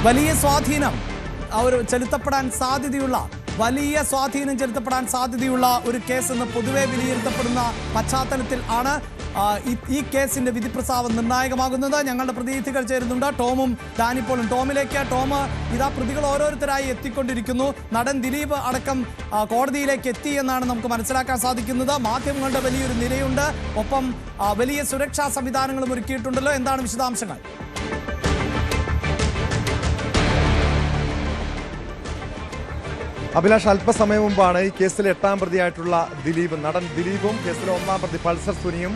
വലിയ സ്വാധീനം ചെലുത്തപ്പെടാൻ സാധ്യതയുള്ള ഒരു കേസെന്ന് പൊതുവെ വിലയിരുത്തപ്പെടുന്ന പശ്ചാത്തലത്തിൽ ആണ് ഈ കേസിന്റെ വിധി പ്രസ്താവം നിർണായകമാകുന്നത്. ഞങ്ങളുടെ പ്രതിനിധികൾ ചേരുന്നുണ്ട്, ടോമും ഡാനിപ്പോളും. ടോമിലേക്ക്. ടോം, ഇതാ പ്രതികൾ ഓരോരുത്തരായി എത്തിക്കൊണ്ടിരിക്കുന്നു. നടൻ ദിലീപ് അടക്കം കോടതിയിലേക്ക് എത്തി എന്നാണ് നമുക്ക് മനസ്സിലാക്കാൻ സാധിക്കുന്നത്. മാധ്യമങ്ങളുടെ വലിയൊരു നിരയുണ്ട്, ഒപ്പം വലിയ സുരക്ഷാ സംവിധാനങ്ങളും ഒരുക്കിയിട്ടുണ്ടല്ലോ. എന്താണ് വിശദാംശങ്ങൾ? അഭിലാഷ്, അല്പസമയം മുമ്പാണ് ഈ കേസിലെ 8ാം പ്രതിയായിട്ടുള്ള നടൻ ദിലീപും കേസിലെ 1ാം പ്രതി പൾസർ സുനിയും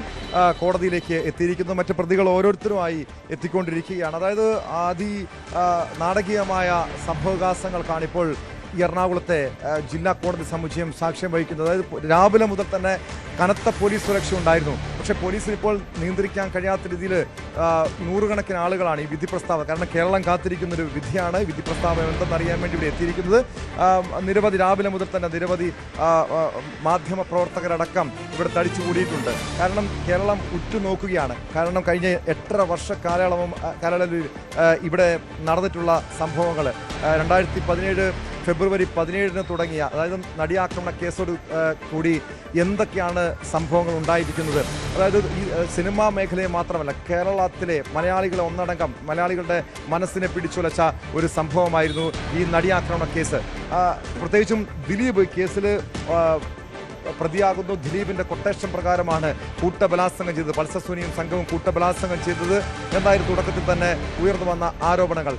കോടതിയിലേക്ക് എത്തിയിരിക്കുന്നു. മറ്റ് പ്രതികൾ ഓരോരുത്തരുമായി എത്തിക്കൊണ്ടിരിക്കുകയാണ്. അതായത് നാടകീയമായ സംഭവവികാസങ്ങൾക്കാണ് ഇപ്പോൾ എറണാകുളത്തെ ജില്ലാ കോടതി സമുച്ചയം സാക്ഷ്യം വഹിക്കുന്നത്. അതായത് രാവിലെ മുതൽ തന്നെ കനത്ത പോലീസ് സുരക്ഷ ഉണ്ടായിരുന്നു. പക്ഷേ പോലീസിന് ഇപ്പോൾ നിയന്ത്രിക്കാൻ കഴിയാത്ത രീതിയിൽ നൂറുകണക്കിന് ആളുകളാണ് ഈ വിധി പ്രസ്താവന, കാരണം കേരളം കാത്തിരിക്കുന്നൊരു വിധിയാണ്. വിധി പ്രസ്താവന എന്തെന്നറിയാൻ വേണ്ടി ഇവിടെ എത്തിയിരിക്കുന്നത്. രാവിലെ മുതൽ തന്നെ നിരവധി മാധ്യമ പ്രവർത്തകരടക്കം ഇവിടെ തടിച്ചുകൂടിയിട്ടുണ്ട്. കാരണം കേരളം ഉറ്റുനോക്കുകയാണ്. കാരണം കഴിഞ്ഞ 8.5 വർഷ കാലയളവിൽ ഇവിടെ നടന്നിട്ടുള്ള സംഭവങ്ങൾ 2017 ഫെബ്രുവരി 17 തുടങ്ങിയ, അതായത് നടിയാക്രമണ കേസോട് കൂടി എന്തൊക്കെയാണ് സംഭവങ്ങൾ ഉണ്ടായിരിക്കുന്നത്. അതായത് ഈ സിനിമാ മേഖലയെ മാത്രമല്ല, കേരളത്തിലെ മലയാളികളെ ഒന്നടങ്കം മലയാളികളുടെ മനസ്സിനെ പിടിച്ചുലച്ച ഒരു സംഭവമായിരുന്നു ഈ നടിയാക്രമണ കേസ്. പ്രത്യേകിച്ചും ദിലീപ് കേസിൽ പ്രതിയാകുന്നു. ദിലീപിന്റെ കൊട്ടേഷൻ പ്രകാരമാണ് കൂട്ടബലാത്സംഗം ചെയ്തത്. പൾസർ സുനിയും സംഘവും കൂട്ടബലാത്സംഗം ചെയ്തത് എന്നായിരുന്നു തുടക്കത്തിൽ തന്നെ ഉയർന്നു വന്ന ആരോപണങ്ങൾ.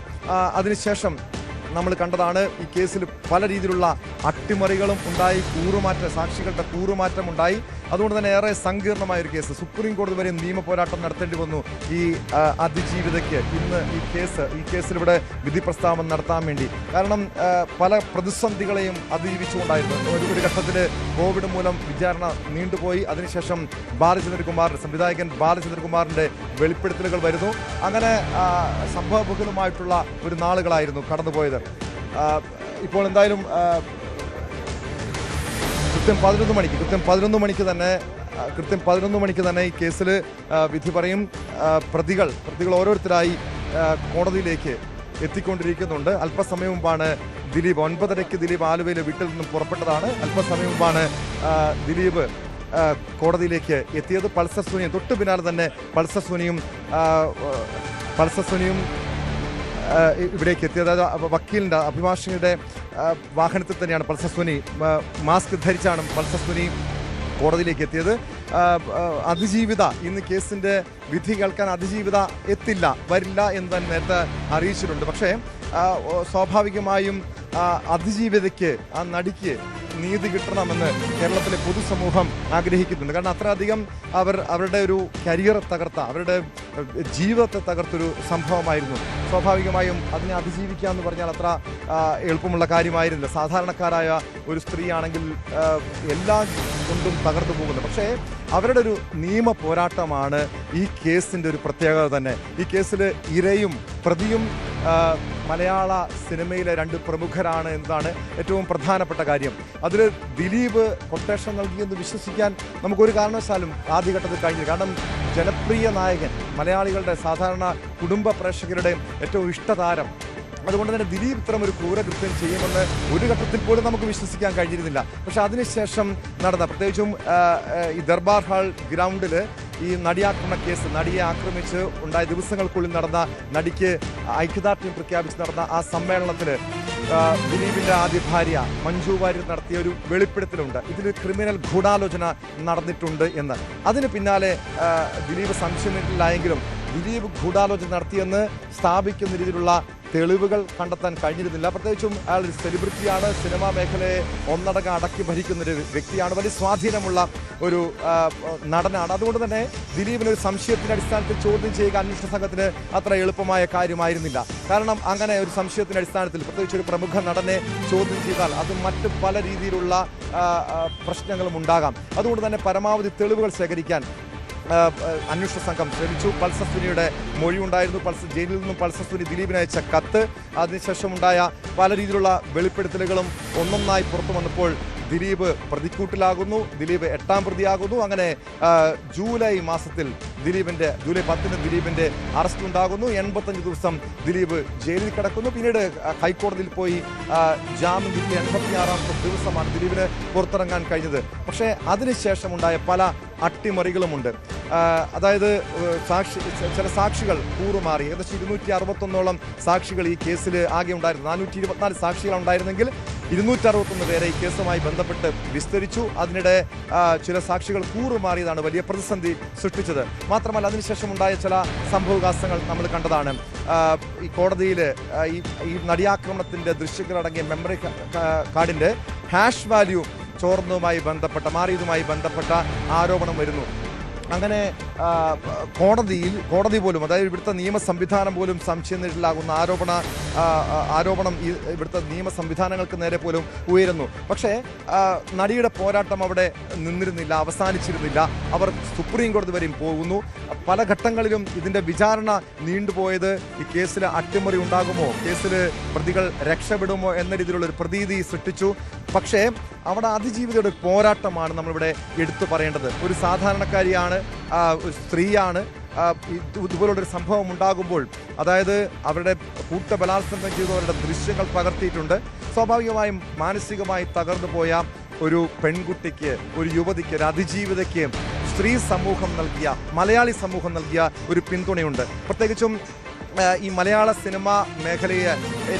അതിനുശേഷം നമ്മൾ കണ്ടതാണ് ഈ കേസിൽ പല രീതിയിലുള്ള അട്ടിമറികളും ഉണ്ടായി, സാക്ഷികളുടെ കൂറുമാറ്റം ഉണ്ടായി. അതുകൊണ്ട് തന്നെ ഏറെ സങ്കീർണമായൊരു കേസ്. സുപ്രീം കോടതി വരെ നിയമ പോരാട്ടം നടത്തേണ്ടി വന്നു ഈ അതിജീവിതയ്ക്ക് ഇന്ന് ഈ കേസിലിവിടെ വിധി പ്രസ്താവന നടത്താൻ വേണ്ടി. കാരണം പല പ്രതിസന്ധികളെയും അതിജീവിച്ചുകൊണ്ടായിരുന്നു. ഒരു ഘട്ടത്തിൽ കോവിഡ് മൂലം വിചാരണ നീണ്ടുപോയി. അതിനുശേഷം സംവിധായകൻ ബാലചന്ദ്രകുമാറിൻ്റെ വെളിപ്പെടുത്തലുകൾ വരുന്നു. അങ്ങനെ സംഭവബഹുലമായിട്ടുള്ള ഒരു നാളുകളായിരുന്നു കടന്നുപോയത്. ഇപ്പോൾ എന്തായാലും കൃത്യം 11 മണിക്ക് തന്നെ ഈ കേസിൽ വിധി പറയും. പ്രതികൾ ഓരോരുത്തരായി കോടതിയിലേക്ക് എത്തിക്കൊണ്ടിരിക്കുന്നുണ്ട്. അല്പസമയം മുമ്പാണ് ദിലീപ് 9:30 ദിലീപ് ആലുവയിലെ വീട്ടിൽ നിന്നും പുറപ്പെട്ടതാണ്. അല്പസമയം മുമ്പാണ് ദിലീപ് കോടതിയിലേക്ക് എത്തിയത്. പൾസർ സുനിയും തൊട്ടു പിന്നാലെ തന്നെ പൾസർ സുനിയും ഇവിടേക്ക് എത്തിയത്. അതായത് വക്കീലിൻ്റെ അഭിഭാഷകരുടെ വാഹനത്തിൽ തന്നെയാണ് പൾസർ സുനി, മാസ്ക് ധരിച്ചാണ് പൾസർ സുനി കോടതിയിലേക്ക് എത്തിയത്. അതിജീവിത ഇന്ന് കേസിൻ്റെ വിധി കേൾക്കാൻ അതിജീവിത വരില്ല എന്ന് തന്നെ നേരത്തെ അറിയിച്ചിട്ടുണ്ട്. പക്ഷേ സ്വാഭാവികമായും അതിജീവിതയ്ക്ക്, ആ നടിക്ക് നീതി കിട്ടണമെന്ന് കേരളത്തിലെ പൊതുസമൂഹം ആഗ്രഹിക്കുന്നുണ്ട്. കാരണം അത്രയധികം അവരുടെ ഒരു കരിയർ തകർത്ത, അവരുടെ ജീവിതത്തെ തകർത്തൊരു സംഭവമായിരുന്നു. സ്വാഭാവികമായും അതിനെ അതിജീവിക്കുക എന്ന് പറഞ്ഞാൽ അത്ര എളുപ്പമുള്ള കാര്യമായിരുന്നില്ല. സാധാരണക്കാരായ ഒരു സ്ത്രീയാണെങ്കിൽ എല്ലാം കൊണ്ടും തകർന്നു പോകുന്നത്. പക്ഷേ അവരുടെ ഒരു നിയമ പോരാട്ടമാണ് ഈ കേസിൻ്റെ ഒരു പ്രത്യേകത തന്നെ. ഈ കേസിൽ ഇരയും പ്രതിയും മലയാള സിനിമയിലെ 2 പ്രമുഖരാണ് എന്നതാണ് ഏറ്റവും പ്രധാനപ്പെട്ട കാര്യം. അതിൽ ദിലീപ് കൊട്ടേഷൻ നൽകിയെന്ന് വിശ്വസിക്കാൻ നമുക്കൊരു കാരണവശാലും ആദ്യഘട്ടത്തിൽ കഴിഞ്ഞില്ല. കാരണം ജനപ്രിയ നായകൻ, മലയാളികളുടെ സാധാരണ കുടുംബ പ്രേക്ഷകരുടെ ഏറ്റവും ഇഷ്ടതാരം. അതുകൊണ്ട് തന്നെ ദിലീപ് ഇത്തരം ഒരു ക്രൂരകൃത്യം ചെയ്യുമെന്ന് ഒരു ഘട്ടത്തിൽ പോലും നമുക്ക് വിശ്വസിക്കാൻ കഴിഞ്ഞിരുന്നില്ല. പക്ഷെ അതിനുശേഷം നടന്ന, പ്രത്യേകിച്ചും ഈ ദർബാർ ഹാൾ ഗ്രൗണ്ടിൽ ഈ നടിയാക്രമണ കേസ്, നടിയെ ആക്രമിച്ച് ഉണ്ടായ ദിവസങ്ങൾക്കുള്ളിൽ നടന്ന, നടിക്ക് ഐക്യദാർഢ്യം പ്രഖ്യാപിച്ച് നടന്ന ആ സമ്മേളനത്തിൽ ദിലീപിൻ്റെ ആദ്യ ഭാര്യ മഞ്ജു വാര്യർ നടത്തിയ ഒരു വെളിപ്പെടുത്തലുണ്ട്. ഇതിൽ ക്രിമിനൽ ഗൂഢാലോചന നടന്നിട്ടുണ്ട് എന്ന്. അതിന് പിന്നാലെ ദിലീപ് സംശയമില്ലായെങ്കിലും ദിലീപ് ഗൂഢാലോചന നടത്തിയെന്ന് സ്ഥാപിക്കുന്ന രീതിയിലുള്ള തെളിവുകൾ കണ്ടെത്താൻ കഴിഞ്ഞിരുന്നില്ല. പ്രത്യേകിച്ചും അയാൾ ഒരു സെലിബ്രിറ്റിയാണ്, സിനിമാ മേഖലയെ ഒന്നടങ്കം അടക്കി ഭരിക്കുന്നൊരു വ്യക്തിയാണ്, വലിയ സ്വാധീനമുള്ള ഒരു നടനാണ്. അതുകൊണ്ട് തന്നെ ദിലീപിന് ഒരു സംശയത്തിൻ്റെ അടിസ്ഥാനത്തിൽ ചോദ്യം ചെയ്യുക അന്വേഷണ സംഘത്തിന് അത്ര എളുപ്പമായ കാര്യമായിരുന്നില്ല. കാരണം അങ്ങനെ ഒരു സംശയത്തിൻ്റെ അടിസ്ഥാനത്തിൽ പ്രത്യേകിച്ച് ഒരു പ്രമുഖ നടനെ ചോദ്യം ചെയ്താൽ അത് മറ്റ് പല രീതിയിലുള്ള പ്രശ്നങ്ങളും ഉണ്ടാകാം. അതുകൊണ്ട് തന്നെ പരമാവധി തെളിവുകൾ ശേഖരിക്കാൻ അന്വേഷണ സംഘം ശ്രമിച്ചു. പൾസർ സുനിയുടെ മൊഴി ഉണ്ടായിരുന്നു. ജയിലിൽ നിന്നും പൾസർ സുനി ദിലീപിന് അയച്ച കത്ത്, അതിനുശേഷം ഉണ്ടായ പല രീതിയിലുള്ള വെളിപ്പെടുത്തലുകളും ഒന്നൊന്നായി പുറത്തു വന്നപ്പോൾ ദിലീപ് പ്രതിക്കൂട്ടിലാകുന്നു. ദിലീപ് 8ാം പ്രതിയാകുന്നു. അങ്ങനെ ജൂലൈ മാസത്തിൽ ജൂലൈ 10-ന് ദിലീപിന്റെ അറസ്റ്റ് ഉണ്ടാകുന്നു. 85 ദിവസം ദിലീപ് ജയിലിൽ കിടക്കുന്നു. പിന്നീട് ഹൈക്കോടതിയിൽ പോയി ജാമ്യം കിട്ടിയ 86ാമത്തെ ദിവസമാണ് ദിലീപിന് പുറത്തിറങ്ങാൻ കഴിഞ്ഞത്. പക്ഷേ അതിനുശേഷം ഉണ്ടായ പല അട്ടിമറികളുമുണ്ട്. അതായത് ചില സാക്ഷികൾ കൂറുമാറി. ഏകദേശം 261ഓളം സാക്ഷികൾ ഈ കേസിൽ ആകെ ഉണ്ടായിരുന്നു. 424 സാക്ഷികൾ ഉണ്ടായിരുന്നെങ്കിൽ 261 പേരെ ഈ കേസുമായി ബന്ധപ്പെട്ട് വിസ്തരിച്ചു. അതിനിടെ ചില സാക്ഷികൾ കൂറുമാറിയതാണ് വലിയ പ്രതിസന്ധി സൃഷ്ടിച്ചത്. മാത്രമല്ല അതിനുശേഷം ഉണ്ടായ ചില സംഭവവികാസങ്ങൾ നമ്മൾ കണ്ടതാണ്. ഈ കോടതിയിൽ ഈ നടിയാക്രമണത്തിൻ്റെ ദൃശ്യങ്ങളടങ്ങിയ മെമ്മറി കാർഡിൻ്റെ ഹാഷ് വാല്യൂ മാറിയതുമായി ബന്ധപ്പെട്ട ആരോപണം വരുന്നു. അങ്ങനെ കോടതി പോലും, അതായത് ഇവിടുത്തെ നിയമ സംവിധാനം പോലും സംശയം നേരിടലാകുന്ന ആരോപണം ഇവിടുത്തെ നിയമ സംവിധാനങ്ങൾക്ക് നേരെ പോലും ഉയരുന്നു. പക്ഷേ നടിയുടെ പോരാട്ടം അവിടെ നിന്നിരുന്നില്ല, അവസാനിച്ചിരുന്നില്ല. അവർ സുപ്രീം കോടതി വരെയും പോകുന്നു. പല ഘട്ടങ്ങളിലും ഇതിൻ്റെ വിചാരണ നീണ്ടുപോയത് ഈ കേസിൽ അട്ടിമറി ഉണ്ടാകുമോ, കേസിൽ പ്രതികൾ രക്ഷപ്പെടുമോ എന്ന രീതിയിലുള്ളൊരു പ്രതീതി സൃഷ്ടിച്ചു. പക്ഷേ അവിടെ അതിജീവിതയുടെ പോരാട്ടമാണ് നമ്മളിവിടെ എടുത്തു പറയേണ്ടത്. ഒരു സാധാരണക്കാരിയാണ്, ഒരു സ്ത്രീയാണ്. ഇതുപോലുള്ളൊരു സംഭവം ഉണ്ടാകുമ്പോൾ, അതായത് അവരുടെ കൂട്ടബലാത്സംഗം ചെയ്തവരുടെ ദൃശ്യങ്ങൾ പകർത്തിയിട്ടുണ്ട്. സ്വാഭാവികമായും മാനസികമായി തകർന്നു പോയ ഒരു പെൺകുട്ടിക്ക്, ഒരു യുവതിക്ക്, ഒരു അതിജീവിതയ്ക്ക് മലയാളി സമൂഹം നൽകിയ ഒരു പിന്തുണയുണ്ട്. പ്രത്യേകിച്ചും ഈ മലയാള സിനിമാ മേഖലയെ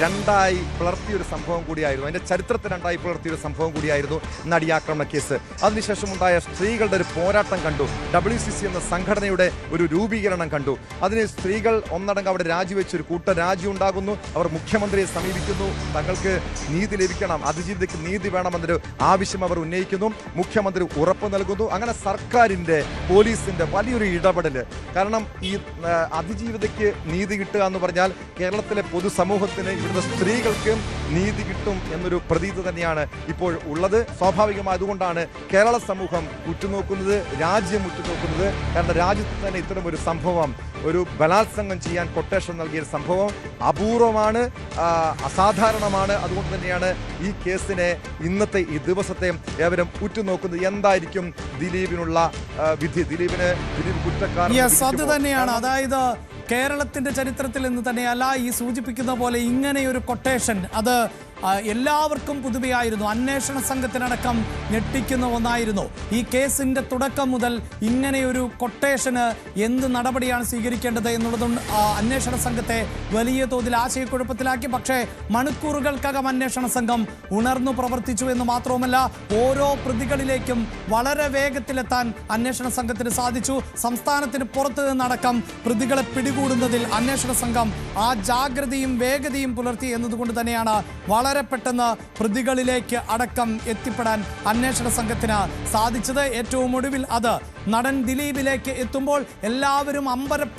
രണ്ടായി പിളർത്തിയൊരു സംഭവം കൂടിയായിരുന്നു. അതിൻ്റെ ചരിത്രത്തെ രണ്ടായി പിളർത്തിയൊരു സംഭവം കൂടിയായിരുന്നു നടിയാക്രമണ കേസ്. അതിനുശേഷം ഉണ്ടായ സ്ത്രീകളുടെ ഒരു പോരാട്ടം കണ്ടു. WCC എന്ന സംഘടനയുടെ ഒരു രൂപീകരണം കണ്ടു. അതിന് സ്ത്രീകൾ ഒന്നടങ്കം അവിടെ രാജിവെച്ചൊരു കൂട്ടരാജി ഉണ്ടാകുന്നു. അവർ മുഖ്യമന്ത്രിയെ സമീപിക്കുന്നു. തങ്ങൾക്ക് നീതി ലഭിക്കണം, അതിജീവിതയ്ക്ക് നീതി വേണമെന്നൊരു ആവശ്യം അവർ ഉന്നയിക്കുന്നു. മുഖ്യമന്ത്രി ഉറപ്പ് നൽകുന്നു. അങ്ങനെ സർക്കാരിൻ്റെ, പോലീസിൻ്റെ വലിയൊരു ഇടപെടൽ. കാരണം ഈ അതിജീവിതയ്ക്ക് നീതി കിട്ടുക എന്ന് പറഞ്ഞാൽ കേരളത്തിലെ പൊതുസമൂഹത്തിന്, ഇവിടുത്തെ സ്ത്രീകൾക്ക് നീതി കിട്ടും എന്നൊരു പ്രതീതി തന്നെയാണ് ഇപ്പോൾ ഉള്ളത്. സ്വാഭാവികമായി അതുകൊണ്ടാണ് കേരള സമൂഹം ഉറ്റുനോക്കുന്നത്, രാജ്യം ഉറ്റുനോക്കുന്നത്. കാരണം രാജ്യത്ത് തന്നെ ഇത്തരം ഒരു സംഭവം, ഒരു ബലാത്സംഗം ചെയ്യാൻ കൊട്ടേഷൻ നൽകിയ സംഭവം അപൂർവമാണ്, അസാധാരണമാണ്. അതുകൊണ്ട് തന്നെയാണ് ഈ കേസിനെ, ഇന്നത്തെ ഈ ദിവസത്തെ ഏവരും ഉറ്റുനോക്കുന്നത്. എന്തായിരിക്കും ദിലീപിനുള്ള വിധി? ദിലീപ് കുറ്റക്കാരൻ അത് തന്നെയാണ്. അതായത് കേരളത്തിന്റെ ചരിത്രത്തിൽ നിന്ന് തന്നെയല്ല, ഈ സൂചിപ്പിക്കുന്ന പോലെ ഇങ്ങനെയൊരു കൊട്ടേഷൻ അത് എല്ലാവർക്കും പുതുമയായിരുന്നു. അന്വേഷണ സംഘത്തിനടക്കം ഞെട്ടിക്കുന്ന ഒന്നായിരുന്നു. ഈ കേസിന്റെ തുടക്കം മുതൽ ഇങ്ങനെയൊരു കൊട്ടേഷന് എന്ത് നടപടിയാണ് സ്വീകരിക്കേണ്ടത് എന്നുള്ളതും അന്വേഷണ സംഘത്തെ വലിയ തോതിൽ ആശയക്കുഴപ്പത്തിലാക്കി. പക്ഷേ മണിക്കൂറുകൾക്കകം അന്വേഷണ സംഘം ഉണർന്നു പ്രവർത്തിച്ചു എന്ന് മാത്രവുമല്ല, ഓരോ പ്രതികളിലേക്കും വളരെ വേഗത്തിലെത്താൻ അന്വേഷണ സംഘത്തിന് സാധിച്ചു. സംസ്ഥാനത്തിന് പുറത്തു നിന്നടക്കം പ്രതികളെ പിടികൂടുന്നതിൽ അന്വേഷണ സംഘം ആ ജാഗ്രതയും വേഗതയും പുലർത്തി എന്നതുകൊണ്ട് തന്നെയാണ് വളരെ പെട്ടെന്ന് പ്രതികളിലേക്ക് അടക്കം എത്തിപ്പെടാൻ അന്വേഷണ സംഘത്തിന് സാധിച്ചത്. ഏറ്റവും ഒടുവിൽ അത് നടൻ ദിലീപിലേക്ക് എത്തുമ്പോൾ എല്ലാവരും അമ്പരപ്പ്